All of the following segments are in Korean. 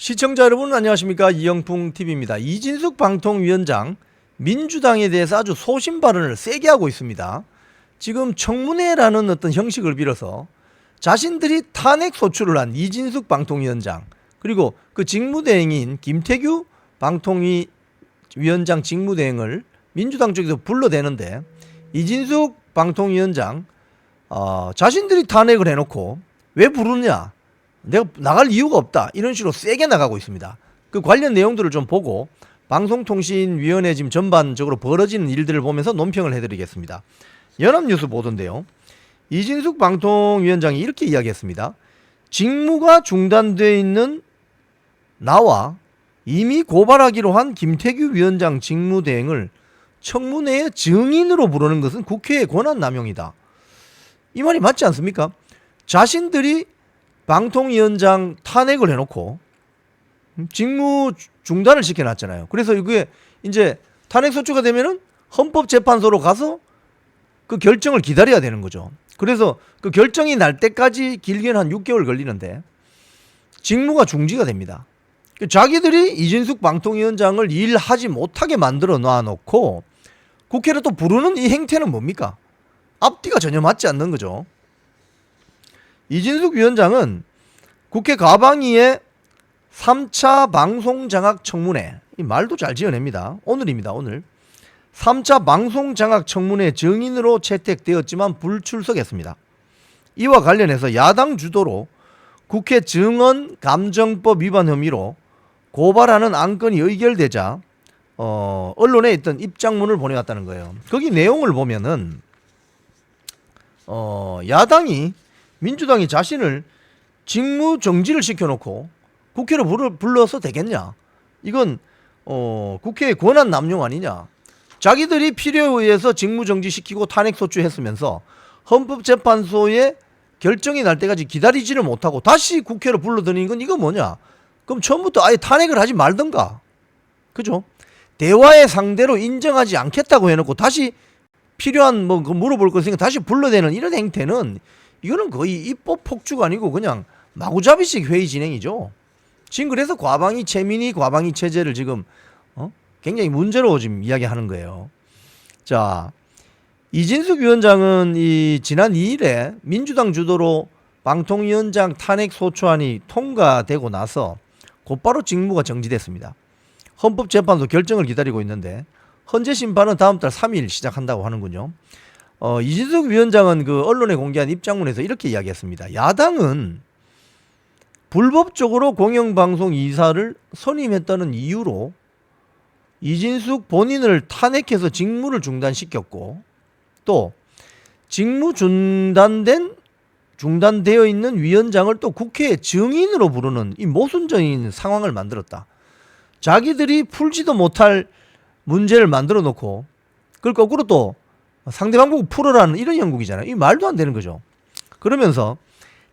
시청자 여러분 안녕하십니까, 이영풍TV입니다. 이진숙 방통위원장 민주당에 대해서 아주 소신 발언을 세게 하고 있습니다. 지금 청문회라는 어떤 형식을 빌어서 자신들이 탄핵 소추를 한 이진숙 방통위원장, 그리고 그 직무대행인 김태규 방통위원장 직무대행을 민주당 쪽에서 불러대는데, 이진숙 방통위원장 자신들이 탄핵을 해놓고 왜 부르느냐, 내가 나갈 이유가 없다, 이런 식으로 세게 나가고 있습니다. 그 관련 내용들을 좀 보고 방송통신위원회 지금 전반적으로 벌어지는 일들을 보면서 논평을 해드리겠습니다. 연합뉴스 보도인데요, 이진숙 방통위원장이 이렇게 이야기했습니다. 직무가 중단되어 있는 나와 이미 고발하기로 한 김태규 위원장 직무대행을 청문회의 증인으로 부르는 것은 국회의 권한남용이다. 이 말이 맞지 않습니까? 자신들이 방통위원장 탄핵을 해놓고 직무 중단을 시켜놨잖아요. 그래서 이게 이제 탄핵소추가 되면은 헌법재판소로 가서 그 결정을 기다려야 되는 거죠. 그래서 그 결정이 날 때까지 길게는 한 6개월 걸리는데 직무가 중지가 됩니다. 자기들이 이진숙 방통위원장을 일하지 못하게 만들어 놔놓고 국회를 또 부르는 이 행태는 뭡니까? 앞뒤가 전혀 맞지 않는 거죠. 이진숙 위원장은 국회 가방위의 3차 방송장악 청문회, 이 말도 잘 지어냅니다. 오늘입니다. 오늘 3차 방송장악 청문회 증인으로 채택되었지만 불출석했습니다. 이와 관련해서 야당 주도로 국회 증언감정법 위반 혐의로 고발하는 안건이 의결되자 언론에 있던 입장문을 보내왔다는 거예요. 거기 내용을 보면은 야당이, 민주당이 자신을 직무 정지를 시켜놓고 국회로 불러서 되겠냐? 이건 국회의 권한 남용 아니냐? 자기들이 필요에 의해서 직무 정지시키고 탄핵 소추했으면서 헌법재판소의 결정이 날 때까지 기다리지를 못하고 다시 국회로 불러들이는 건 이거 뭐냐? 그럼 처음부터 아예 탄핵을 하지 말던가, 그죠? 대화의 상대로 인정하지 않겠다고 해놓고 다시 필요한 물어볼 거 있으니까 다시 불러대는 이런 행태는, 이거는 거의 입법 폭주가 아니고 그냥 마구잡이식 회의 진행이죠. 지금 그래서 과방위 최민희 과방위 체제를 지금 굉장히 문제로 지금 이야기하는 거예요. 자, 이진숙 위원장은 지난 2일에 민주당 주도로 방통위원장 탄핵 소추안이 통과되고 나서 곧바로 직무가 정지됐습니다. 헌법재판소 결정을 기다리고 있는데 헌재 심판은 다음 달 3일 시작한다고 하는군요. 이진숙 위원장은 그 언론에 공개한 입장문에서 이렇게 이야기했습니다. 야당은 불법적으로 공영방송 이사를 선임했다는 이유로 이진숙 본인을 탄핵해서 직무를 중단시켰고, 또 직무 중단되어 있는 위원장을 또 국회의 증인으로 부르는 이 모순적인 상황을 만들었다. 자기들이 풀지도 못할 문제를 만들어 놓고 그걸 거꾸로 또 상대방 보고 풀어라는 이런 형국이잖아요. 이 말도 안 되는 거죠. 그러면서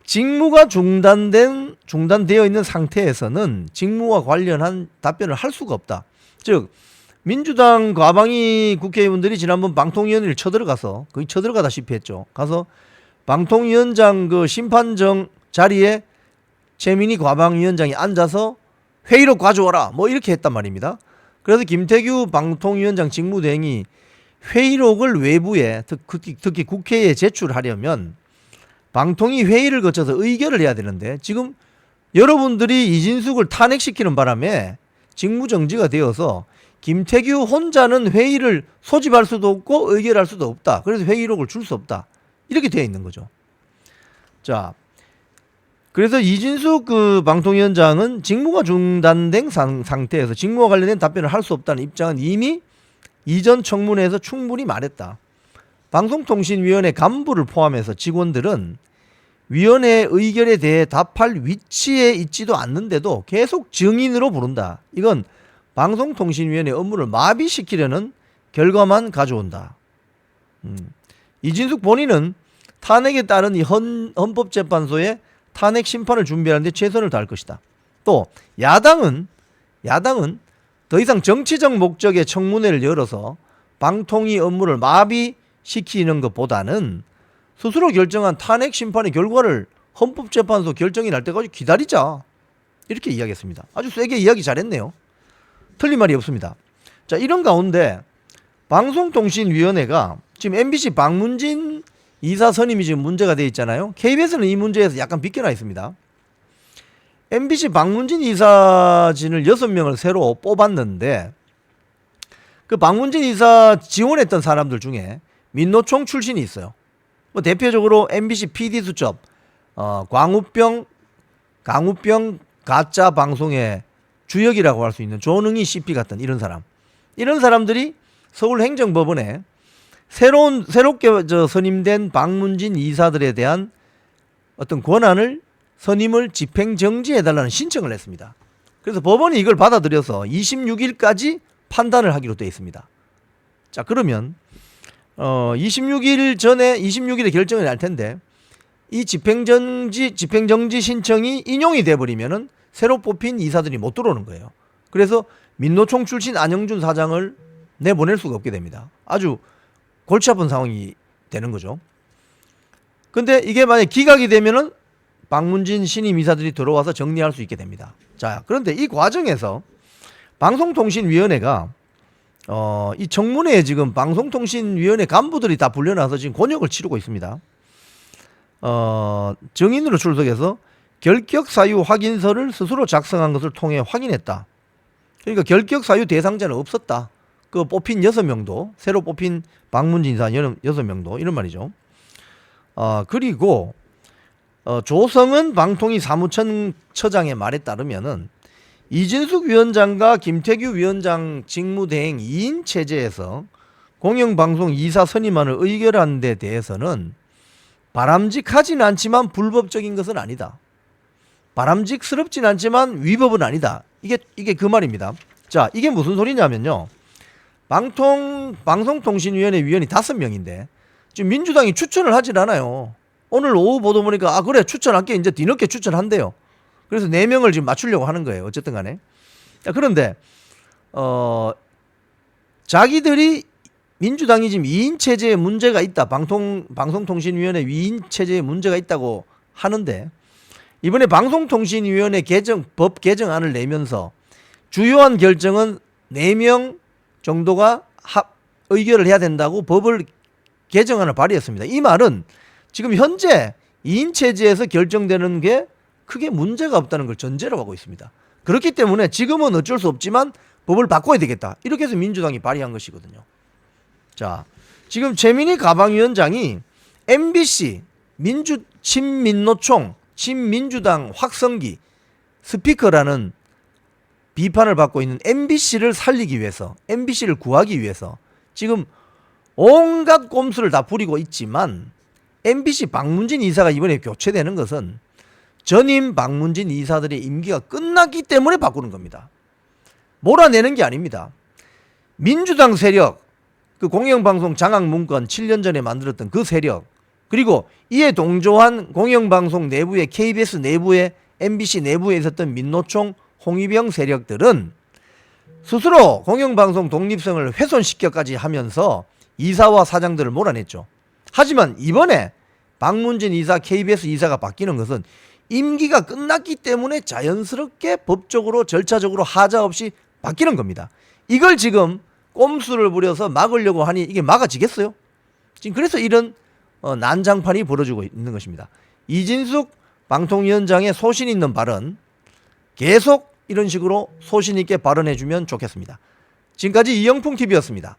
직무가 중단되어 있는 상태에서는 직무와 관련한 답변을 할 수가 없다. 즉 민주당 과방위 국회의원들이 지난번 방통위원회를 쳐들어가서 거의 쳐들어가다시피 했죠. 가서 방통위원장 그 심판정 자리에 최민희 과방위원장이 앉아서 회의록 가져와라 뭐 이렇게 했단 말입니다. 그래서 김태규 방통위원장 직무대행이 회의록을 외부에, 특히 국회에 제출하려면 방통위 회의를 거쳐서 의결을 해야 되는데, 지금 여러분들이 이진숙을 탄핵시키는 바람에 직무정지가 되어서 김태규 혼자는 회의를 소집할 수도 없고 의결할 수도 없다. 그래서 회의록을 줄 수 없다. 이렇게 되어 있는 거죠. 자, 그래서 이진숙 그 방통위원장은 직무가 중단된 상태에서 직무와 관련된 답변을 할 수 없다는 입장은 이미 이전 청문회에서 충분히 말했다. 방송통신위원회 간부를 포함해서 직원들은 위원회 의결에 대해 답할 위치에 있지도 않는데도 계속 증인으로 부른다. 이건 방송통신위원회 업무를 마비시키려는 결과만 가져온다. 이진숙 본인은 탄핵에 따른 이 헌법재판소의 탄핵 심판을 준비하는데 최선을 다할 것이다. 또 야당은 더 이상 정치적 목적의 청문회를 열어서 방통위 업무를 마비시키는 것보다는 스스로 결정한 탄핵 심판의 결과를 헌법재판소 결정이 날 때까지 기다리자. 이렇게 이야기했습니다. 아주 세게 이야기 잘했네요. 틀린 말이 없습니다. 자, 이런 가운데 방송통신위원회가 지금 MBC 박문진 이사 선임이 지금 문제가 되어 있잖아요. KBS는 이 문제에서 약간 비껴나 있습니다. MBC 박문진 이사진을 6명을 새로 뽑았는데 그 박문진 이사 지원했던 사람들 중에 민노총 출신이 있어요. 뭐 대표적으로 MBC PD 수첩, 광우병 가짜 방송의 주역이라고 할 수 있는 조능희 CP 같은 이런 사람들이 서울행정법원에 새롭게 선임된 박문진 이사들에 대한 어떤 권한을 선임을 집행정지해달라는 신청을 했습니다. 그래서 법원이 이걸 받아들여서 26일까지 판단을 하기로 되어 있습니다. 자, 그러면 26일에 결정이 날 텐데 이 집행정지 신청이 인용이 돼버리면은 새로 뽑힌 이사들이 못 들어오는 거예요. 그래서 민노총 출신 안영준 사장을 내보낼 수가 없게 됩니다. 아주 골치 아픈 상황이 되는 거죠. 근데 이게 만약 기각이 되면은 박문진 신임 이사들이 들어와서 정리할 수 있게 됩니다. 자, 그런데 이 과정에서 방송통신위원회가 이 청문회에 지금 방송통신위원회 간부들이 다 불려나서 지금 곤욕을 치르고 있습니다. 증인으로 출석해서 결격 사유 확인서를 스스로 작성한 것을 통해 확인했다. 그러니까 결격 사유 대상자는 없었다. 그 뽑힌 6명도, 새로 뽑힌 박문진 이사 6명도 이런 말이죠. 그리고 조성은 방통위 사무처장의 말에 따르면은 이진숙 위원장과 김태규 위원장 직무대행 2인 체제에서 공영방송 이사 선임안을 의결한 데 대해서는 바람직하진 않지만 불법적인 것은 아니다. 바람직스럽진 않지만 위법은 아니다. 이게 그 말입니다. 자, 이게 무슨 소리냐면요. 방송통신위원회 위원이 5명인데 지금 민주당이 추천을 하질 않아요. 오늘 오후 보도 보니까 그래 추천할게 이제 뒤늦게 추천한대요. 그래서 4명을 지금 맞추려고 하는 거예요. 어쨌든 간에. 그런데 자기들이 민주당이 지금 2인 체제에 문제가 있다. 방송통신위원회 2인 체제에 문제가 있다고 하는데 이번에 방송통신위원회 법 개정안을 내면서 주요한 결정은 4명 정도가 의결을 해야 된다고 법을 개정안을 발의했습니다. 이 말은 지금 현재 2인 체제에서 결정되는 게 크게 문제가 없다는 걸 전제로 하고 있습니다. 그렇기 때문에 지금은 어쩔 수 없지만 법을 바꿔야 되겠다. 이렇게 해서 민주당이 발의한 것이거든요. 자, 지금 최민희 가방위원장이 MBC 친민노총 친민주당 확성기 스피커라는 비판을 받고 있는 MBC를 살리기 위해서, MBC를 구하기 위해서 지금 온갖 꼼수를 다 부리고 있지만 MBC 박문진 이사가 이번에 교체되는 것은 전임 박문진 이사들의 임기가 끝났기 때문에 바꾸는 겁니다. 몰아내는 게 아닙니다. 민주당 세력, 그 공영방송 장악문건 7년 전에 만들었던 그 세력, 그리고 이에 동조한 공영방송 내부의 KBS 내부의 MBC 내부에 있었던 민노총 홍위병 세력들은 스스로 공영방송 독립성을 훼손시켜까지 하면서 이사와 사장들을 몰아냈죠. 하지만 이번에 박문진 이사, KBS 이사가 바뀌는 것은 임기가 끝났기 때문에 자연스럽게 법적으로 절차적으로 하자 없이 바뀌는 겁니다. 이걸 지금 꼼수를 부려서 막으려고 하니 이게 막아지겠어요? 지금 그래서 이런 난장판이 벌어지고 있는 것입니다. 이진숙 방통위원장의 소신 있는 발언 계속 이런 식으로 소신 있게 발언해 주면 좋겠습니다. 지금까지 이영풍TV였습니다.